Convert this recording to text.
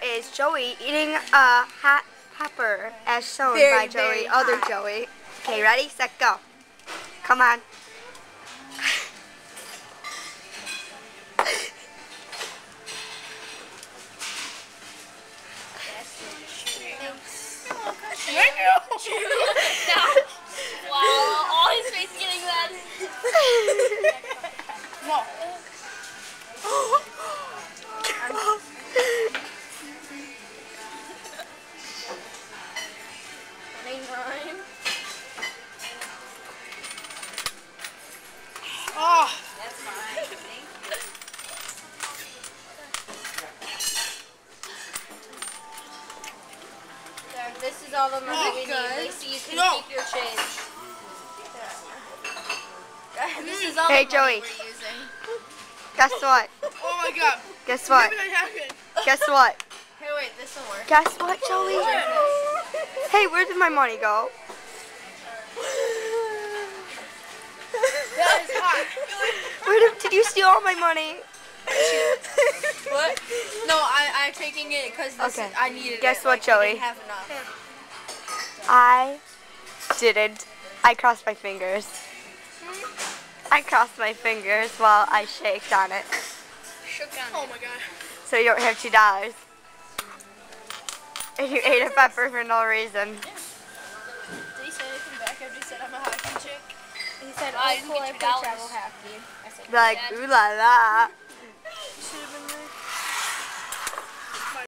here is Joey eating a hot pepper as shown by Joey, other Joey. Okay, ready, set, go. Come on. Wow, all his face getting red. Whoa. 29. Oh. That's fine. Thank you. There, this is all the money we need. Lacey, you can keep your change. This is all Hey, the Joey. money we're using. Guess what? Oh my god. Guess what? Guess what? Hey, wait, this will work. Guess what, Joey? Hey, where did my money go? That is hot. Where did you steal all my money? What? No, I'm taking it because I needed it. Guess what, I Joey? didn't have enough. I didn't. I crossed my fingers. I crossed my fingers while I shaked on it. Oh my god. So you don't have $2. And you ate a pepper for no reason. Did he say anything back after he said I'm a hockey chick? He said, I oh, cool, I didn't play get $2. travel hockey. I said, Like, ooh la la.